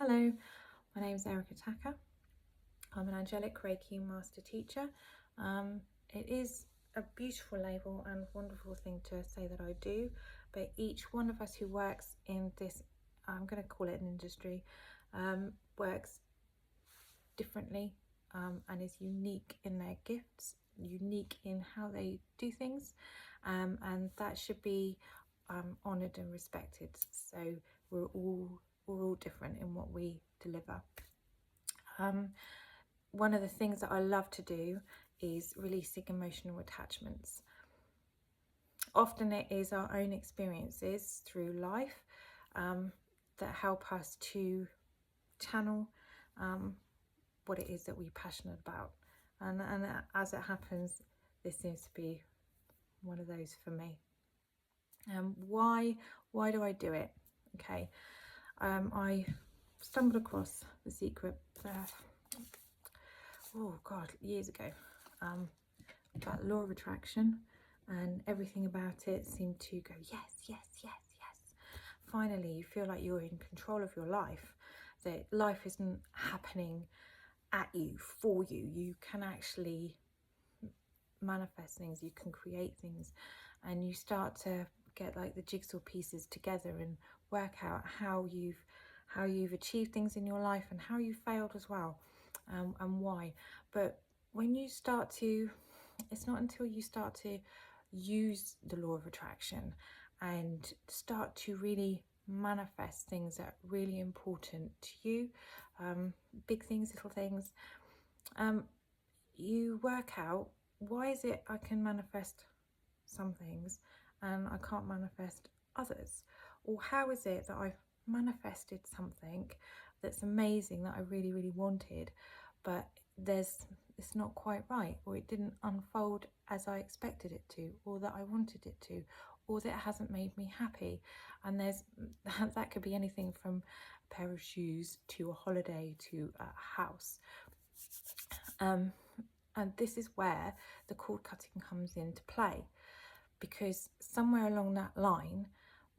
Hello, my name is Erica Taka. I'm an Angelic Reiki Master Teacher. It is a beautiful label and wonderful thing to say that I do, but each one of us who works in this, I'm going to call it an industry, works differently and is unique in their gifts, unique in how they do things, and that should be honoured and respected. So we're all different in what we deliver. One of the things that I love to do is releasing emotional attachments. Often it is our own experiences through life that help us to channel what it is that we're passionate about. And as it happens, this seems to be one of those for me. Why do I do it? Okay, I stumbled across The Secret years ago, about law of attraction, and everything about it seemed to go yes. Finally, you feel like you're in control of your life, that life isn't happening at you, for you. You can actually manifest things, you can create things, and you start to get like the jigsaw pieces together and work out how you've achieved things in your life and how you failed as well, and why. But when you start to, it's not until you start to use the law of attraction and start to really manifest things that are really important to you, big things, little things, you work out, why is it I can manifest some things and I can't manifest others? Or how is it that I've manifested something that's amazing that I really wanted, but it's not quite right, or it didn't unfold as I expected it to, or that I wanted it to, or that it hasn't made me happy? And that could be anything from a pair of shoes to a holiday to a house. And this is where the cord cutting comes into play, because somewhere along that line,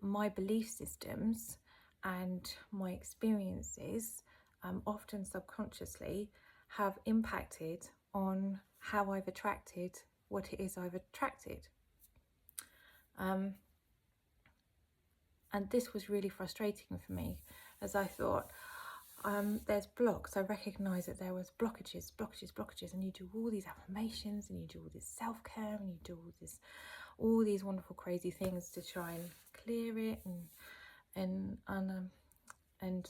my belief systems and my experiences, often subconsciously, have impacted on how I've attracted what it is I've attracted. And this was really frustrating for me, as I thought, there's blocks. I recognised that there was blockages, and you do all these affirmations and you do all this self-care and you do all these wonderful crazy things to try and clear it and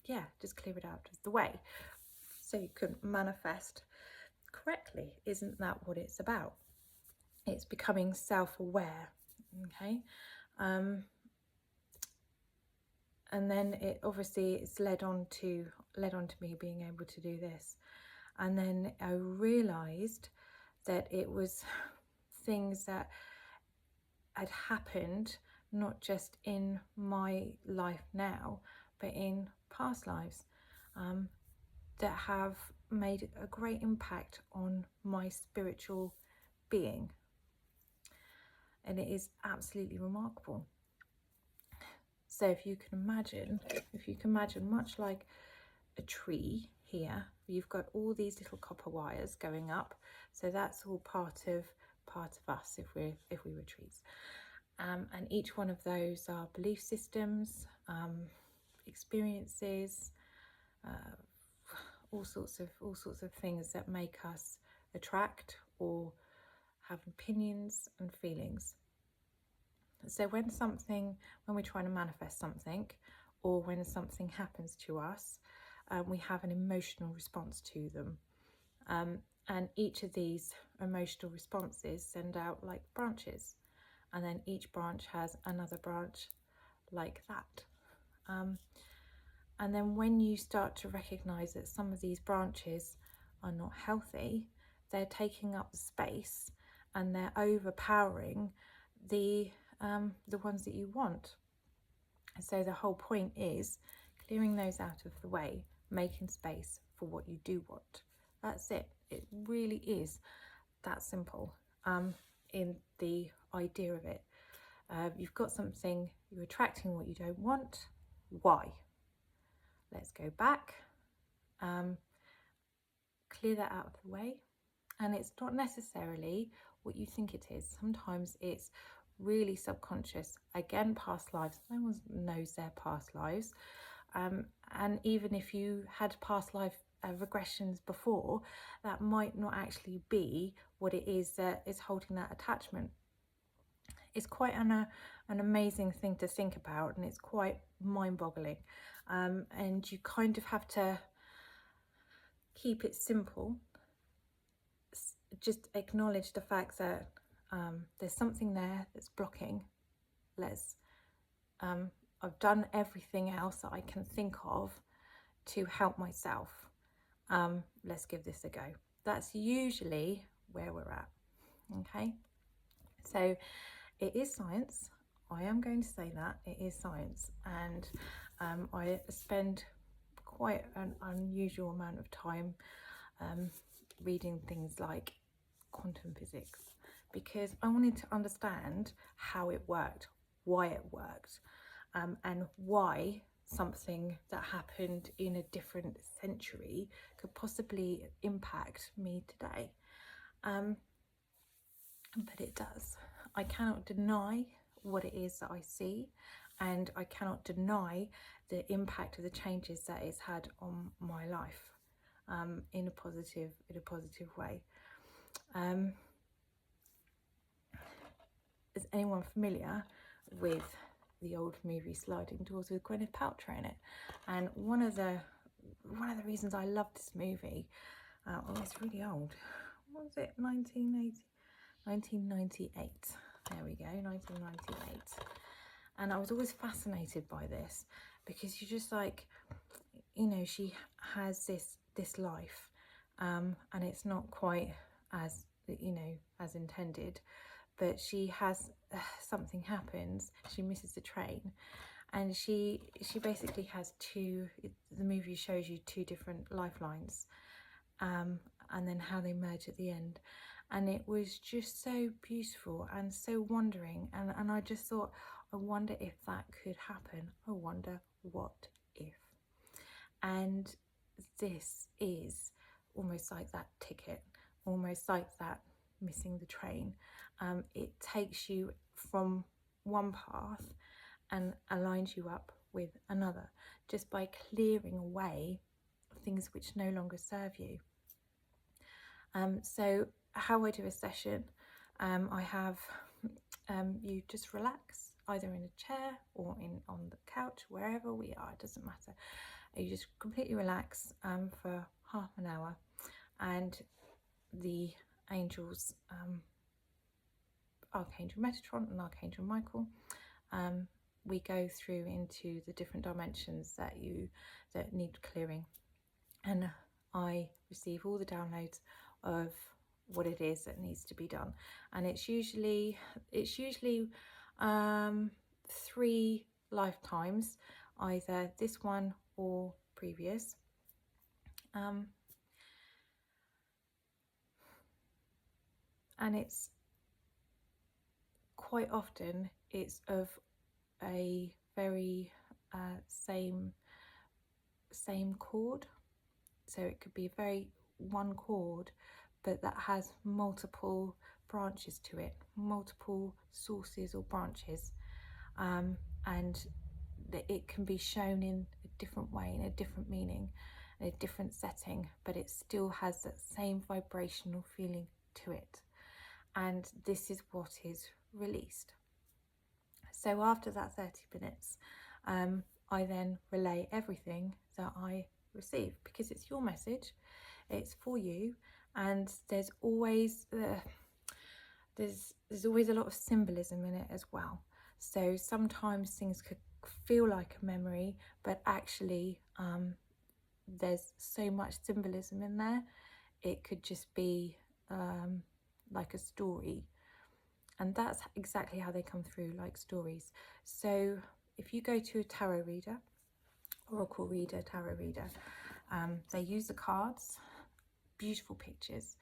yeah, just clear it out of the way so you can manifest correctly. Isn't that what it's about? It's becoming self-aware. Okay. And then it's led on to me being able to do this. And then I realized that it was things that had happened not just in my life now, but in past lives, that have made a great impact on my spiritual being. And it is absolutely remarkable. So if you can imagine much like a tree here, you've got all these little copper wires going up. So that's all part of us if we were trees. And each one of those are belief systems, experiences, all sorts of things that make us attract or have opinions and feelings. So when we're trying to manifest something, or when something happens to us, we have an emotional response to them. And each of these emotional responses send out like branches, and then each branch has another branch like that. And then when you start to recognize that some of these branches are not healthy, they're taking up the space and they're overpowering the ones that you want. So the whole point is clearing those out of the way, making space for what you do want. That's it. It really is that simple, in the idea of it. You've got something, you're attracting what you don't want. Why? let's go back, clear that out of the way. And it's not necessarily what you think it is. Sometimes it's really subconscious. Again, past lives. No one knows their past lives. And even if you had past life regressions before, that might not actually be what it is that is holding that attachment. It's quite an amazing thing to think about, and it's quite mind-boggling. And you kind of have to keep it simple. Just acknowledge the fact that there's something there that's blocking. I've done everything else that I can think of to help myself. Let's give this a go. That's usually where we're at. Okay, so it is science. I am going to say that it is science, and I spend quite an unusual amount of time reading things like quantum physics, because I wanted to understand how it worked, why it worked, and why something that happened in a different century could possibly impact me today. But it does. I cannot deny what it is that I see, and I cannot deny the impact of the changes that it's had on my life, in a positive way. Is anyone familiar with the old movie Sliding Doors with Gwyneth Paltrow in it? And one of the reasons I love this movie, it's really old. What was it? 1998. There we go, 1998. And I was always fascinated by this, because you're just like, you know, she has this life, and it's not quite as, you know, as intended, but she has something happens. She misses the train, and she basically has the movie shows you two different lifelines, and then how they merge at the end. And it was just so beautiful and so wondering, and I just thought, I wonder if that could happen. I wonder what if. And this is almost like that ticket, almost like that missing the train. It takes you from one path and aligns you up with another, just by clearing away things which no longer serve you. So how I do a session, I have you just relax, either in a chair or on the couch, wherever we are, it doesn't matter. You just completely relax for half an hour, and the angels, Archangel Metatron and Archangel Michael, we go through into the different dimensions that need clearing, and I receive all the downloads of what it is that needs to be done. And it's usually 3 lifetimes, either this one or previous. And it's quite often it's of a very same chord. So it could be one chord, but that has multiple branches to it, multiple sources or branches, and it can be shown in a different way, in a different meaning, in a different setting, but it still has that same vibrational feeling to it. And this is what is released. So after that 30 minutes, I then relay everything that I receive, because it's your message, it's for you, and there's always a lot of symbolism in it as well. So sometimes things could feel like a memory, but actually there's so much symbolism in there. It could just be like a story, and that's exactly how they come through, like stories. So if you go to a tarot reader, oracle reader, tarot reader, they use the cards, beautiful pictures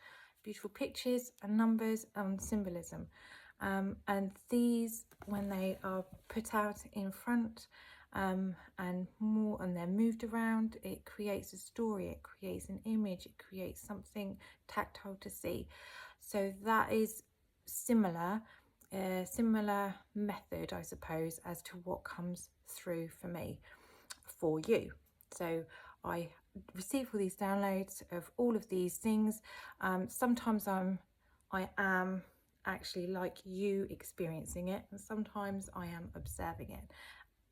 and numbers and symbolism, and these, when they are put out in front and more, and they're moved around, it creates a story, it creates an image, it creates something tactile to see. So that is similar method, I suppose, as to what comes through for me for you. So I receive all these downloads of all of these things. Sometimes I am actually like you experiencing it, and sometimes I am observing it,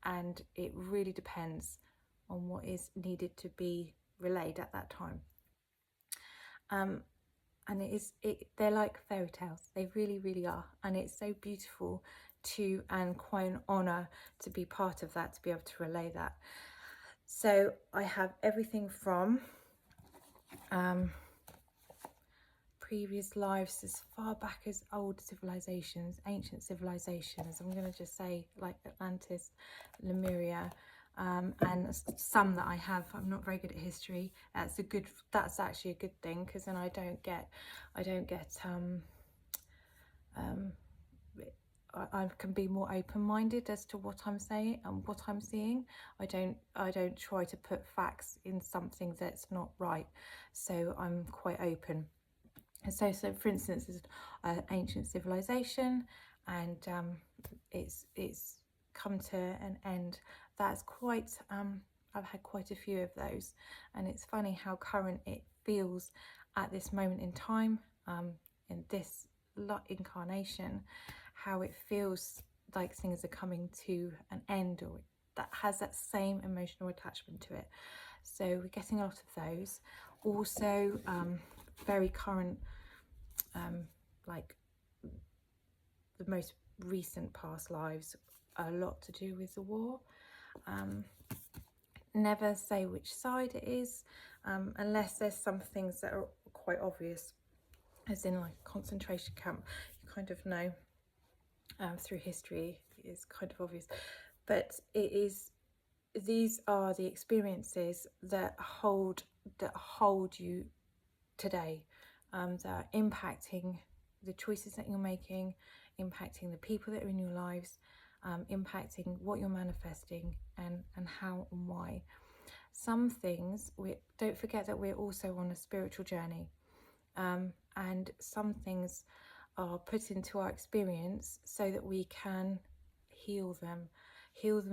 and it really depends on what is needed to be relayed at that time. And they're like fairy tales. They really, really are. And it's so beautiful to, and quite an honor to be part of that, to be able to relay that. So I have everything from previous lives as far back as old civilizations, ancient civilizations. I'm going to just say like Atlantis, Lemuria, and some that I have. I'm not very good at history. That's actually a good thing, because then I don't get I can be more open-minded as to what I'm saying and what I'm seeing. I don't try to put facts in something that's not right. So I'm quite open. And so for instance, there's an ancient civilization, and it's come to an end. That's quite I've had quite a few of those, and it's funny how current it feels at this moment in time, in this incarnation, how it feels like things are coming to an end, or that has that same emotional attachment to it. So we're getting a lot of those. Also very current, like the most recent past lives, a lot to do with the war. Never say which side it is, unless there's some things that are quite obvious, as in like concentration camp. You kind of know through history, it's kind of obvious, but these are the experiences that hold you today, that are impacting the choices that you're making, impacting the people that are in your lives, impacting what you're manifesting, and how and why. Some things, don't forget that we're also on a spiritual journey, and some things are put into our experience so that we can heal them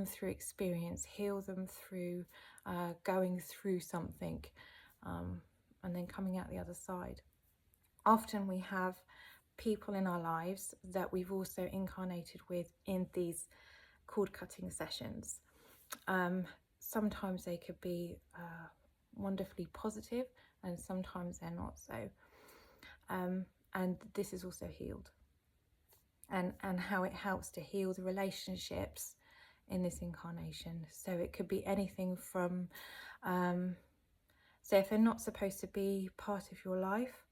through experience, heal them through going through something, and then coming out the other side. Often we have people in our lives that we've also incarnated with in these cord cutting sessions. Sometimes they could be wonderfully positive, and sometimes they're not so. And this is also healed, and how it helps to heal the relationships in this incarnation. So it could be anything from, so if they're not supposed to be part of your life,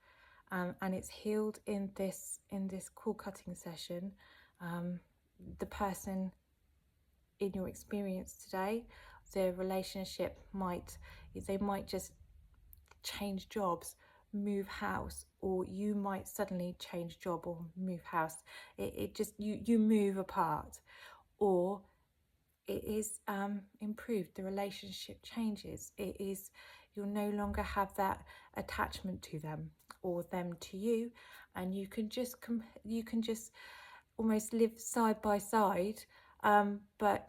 and it's healed in this cord cutting session, the person in your experience today, the relationship might just change jobs, move house, or you might suddenly change job or move house. It just, you move apart, or it is improved, the relationship changes. It is, you'll no longer have that attachment to them or them to you, and you can just almost live side by side, but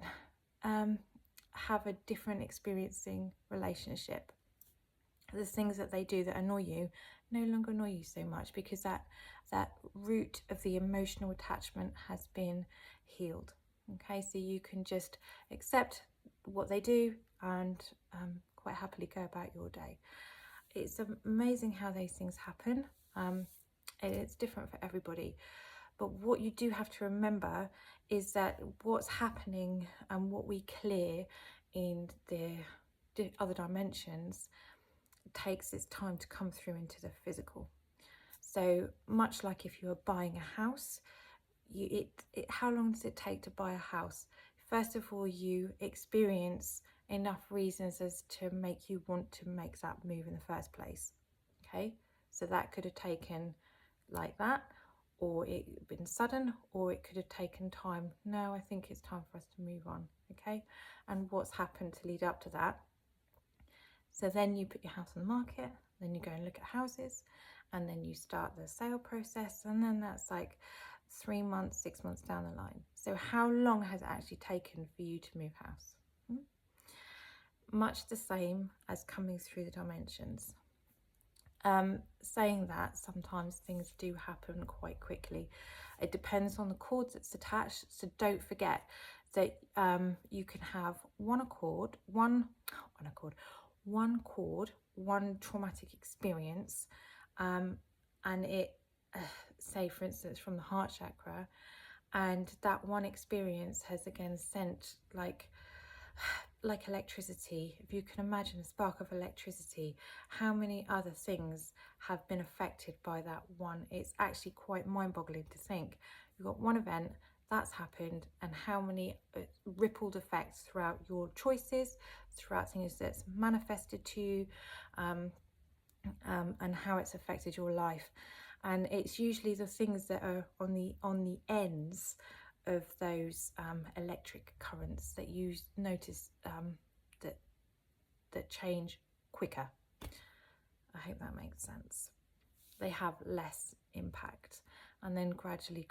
have a different experiencing relationship. The things that they do that annoy you no longer annoy you so much, because that root of the emotional attachment has been healed. Okay, so you can just accept what they do and quite happily go about your day. It's amazing how those things happen. It's different for everybody. But what you do have to remember is that what's happening and what we clear in the other dimensions takes its time to come through into the physical. So much like if you are buying a house, how long does it take to buy a house? First of all, you experience enough reasons as to make you want to make that move in the first place. Okay, so that could have taken like that, or it been sudden, or it could have taken time. No, I think it's time for us to move on, okay? And what's happened to lead up to that? So then you put your house on the market, then you go and look at houses, and then you start the sale process, and then that's like 3 months, 6 months down the line. So how long has it actually taken for you to move house? Much the same as coming through the dimensions. Saying that, sometimes things do happen quite quickly. It depends on the cords that's attached. So don't forget that you can have one cord, one traumatic experience, and it, say for instance, from the heart chakra, and that one experience has again sent like electricity. If you can imagine a spark of electricity, how many other things have been affected by that one? It's actually quite mind-boggling to think. You've got one event that's happened, and how many rippled effects throughout your choices, throughout things that's manifested to you, and how it's affected your life. And it's usually the things that are on the ends of those electric currents that you notice that change quicker. I hope that makes sense. They have less impact, and then gradually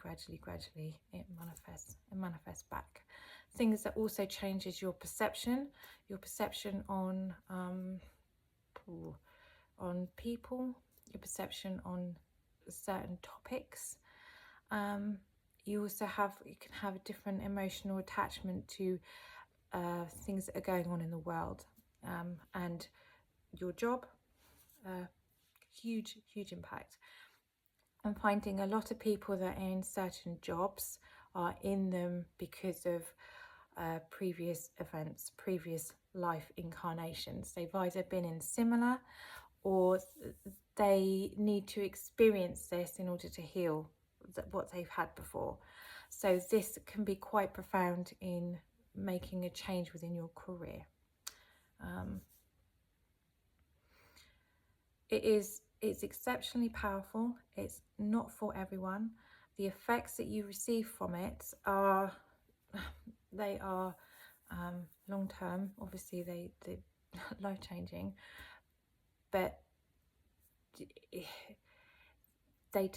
it manifests back. Things that also changes your perception on people, your perception on certain topics. You can have a different emotional attachment to things that are going on in the world, and your job. Huge impact. I'm finding a lot of people that are in certain jobs are in them because of previous events, previous life incarnations. They've either been in similar, or they need to experience this in order to heal what they've had before. So this can be quite profound in making a change within your career. It's exceptionally powerful. It's not for everyone. The effects that you receive from it are long term. Obviously, they're life changing, but they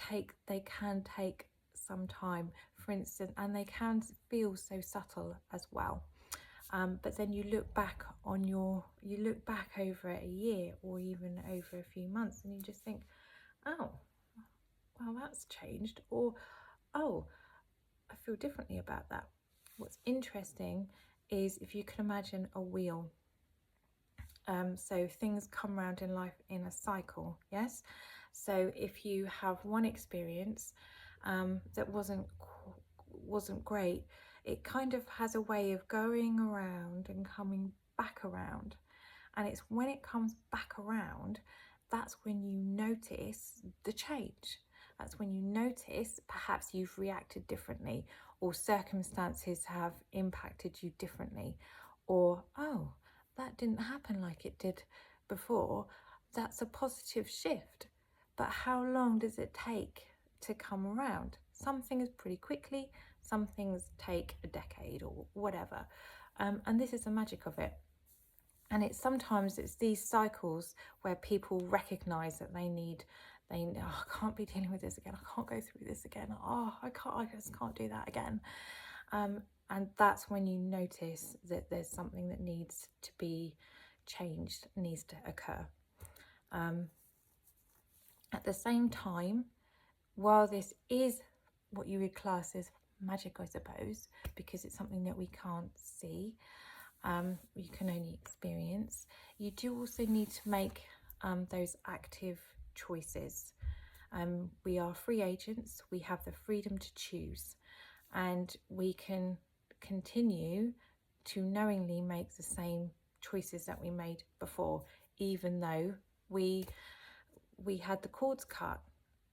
can take some time, for instance, and they can feel so subtle as well. But then you look back over a year or even over a few months, and you just think, oh, well, that's changed, or oh, I feel differently about that. What's interesting is, if you can imagine a wheel, so things come around in life in a cycle, yes? So if you have one experience that wasn't great, it kind of has a way of going around and coming back around. And it's when it comes back around, that's when you notice the change. That's when you notice perhaps you've reacted differently, or circumstances have impacted you differently, or, oh, that didn't happen like it did before. That's a positive shift. But how long does it take to come around? Some things pretty quickly, some things take a decade or whatever. And this is the magic of it. And sometimes it's these cycles where people recognize that I can't be dealing with this again. I can't go through this again. I just can't do that again. And that's when you notice that there's something that needs to be changed, needs to occur. At the same time, while this is what you would class as magic, I suppose, because it's something that we can't see, you can only experience, you do also need to make those active choices. We are free agents. We have the freedom to choose, and we can continue to knowingly make the same choices that we made before, even though we had the cords cut.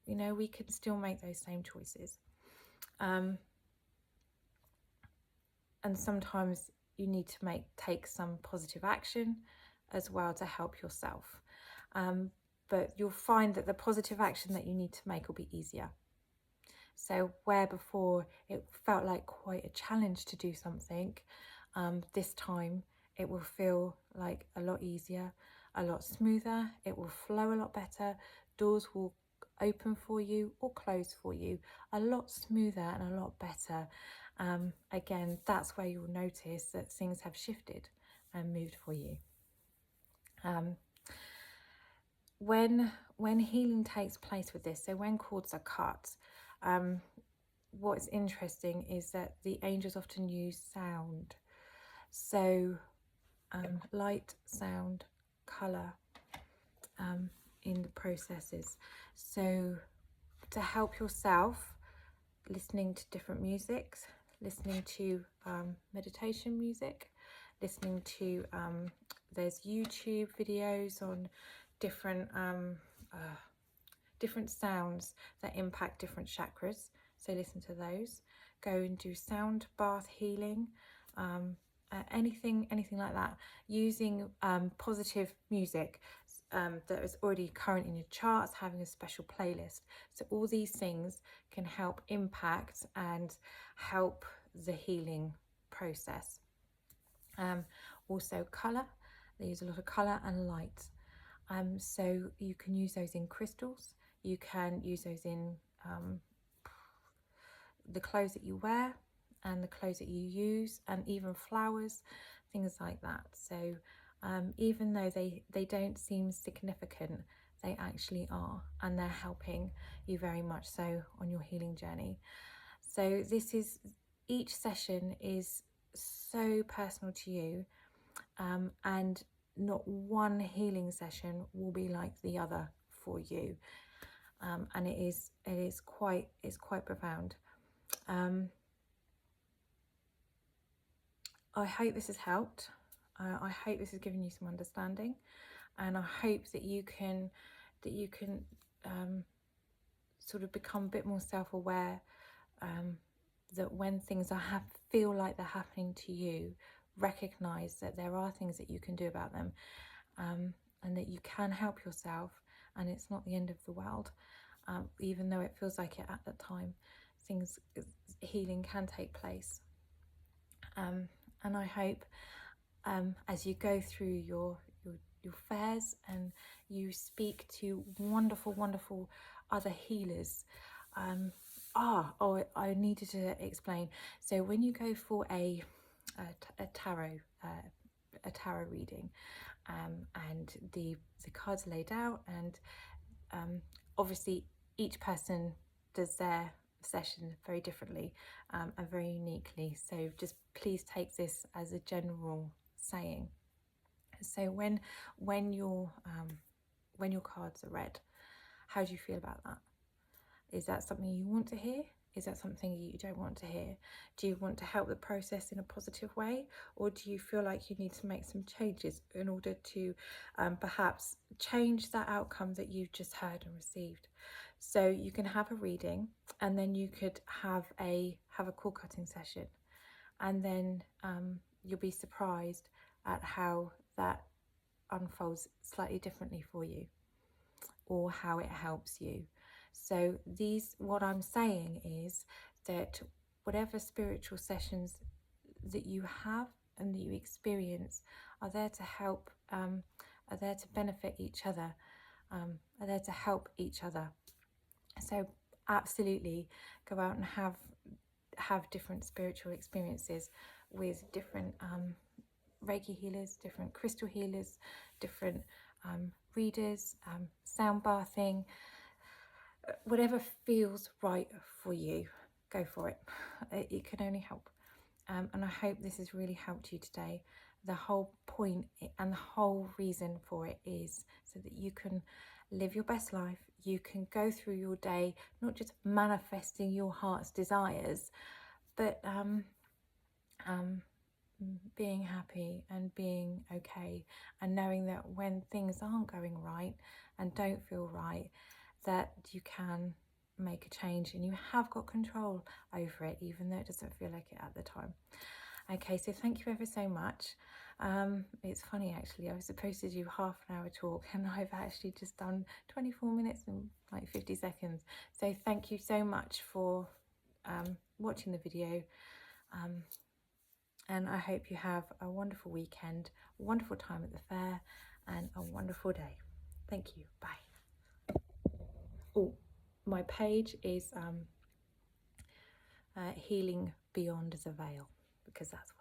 We can still make those same choices. And sometimes you need to take some positive action as well to help yourself. But you'll find that the positive action that you need to make will be easier. So where before it felt like quite a challenge to do something, this time it will feel like a lot easier, a lot smoother, it will flow a lot better, doors will open for you or close for you a lot smoother and a lot better. Again, that's where you'll notice that things have shifted and moved for you. When healing takes place with this, so when cords are cut, what's interesting is that the angels often use sound. So light, sound, colour in the processes. So to help yourself, listening to different musics, listening to meditation music, listening to there's YouTube videos on different different sounds that impact different chakras, so listen to those. Go and do sound bath healing, anything like that, using positive music that is already current in your charts, having a special playlist. So all these things can help impact and help the healing process. Also colour, they use a lot of colour and light. So you can use those in crystals, you can use those in the clothes that you wear and the clothes that you use, and even flowers, things like that. So even though they don't seem significant, they actually are, and they're helping you very much so on your healing journey. So each session is so personal to you, and not one healing session will be like the other for you, and it's quite profound. I hope this has helped. I hope this has given you some understanding, and I hope that you can sort of become a bit more self-aware, that when things feel like they're happening to you, recognize that there are things that you can do about them, and that you can help yourself, and it's not the end of the world, even though it feels like it at that time. Healing can take place, and I hope as you go through your fairs and you speak to wonderful other healers. I needed to explain. So when you go for a tarot reading, and the cards are laid out, and obviously each person does their session very differently, and very uniquely. So just please take this as a general saying. So when your cards are read, how do you feel about that? Is that something you want to hear? Is that something you don't want to hear? Do you want to help the process in a positive way, or do you feel like you need to make some changes in order to perhaps change that outcome that you've just heard and received? So you can have a reading, and then you could have a cord cutting session, and then you'll be surprised at how that unfolds slightly differently for you, or how it helps you. So what I'm saying is that whatever spiritual sessions that you have and that you experience are there to help, are there to benefit each other, are there to help each other. So absolutely go out and have different spiritual experiences with different Reiki healers, different crystal healers, different readers, sound bathing, whatever feels right for you, go for it. It can only help. And I hope this has really helped you today. The whole point and the whole reason for it is so that you can live your best life. You can go through your day, not just manifesting your heart's desires, but being happy and being okay, and knowing that when things aren't going right and don't feel right, that you can make a change and you have got control over it, even though it doesn't feel like it at the time. Okay, so thank you ever so much. It's funny actually, I was supposed to do half an hour talk and I've actually just done 24 minutes and like 50 seconds. So thank you so much for watching the video, and I hope you have a wonderful weekend, a wonderful time at the fair, and a wonderful day. Thank you. Bye. Oh, my page is Healing Beyond the Veil, because that's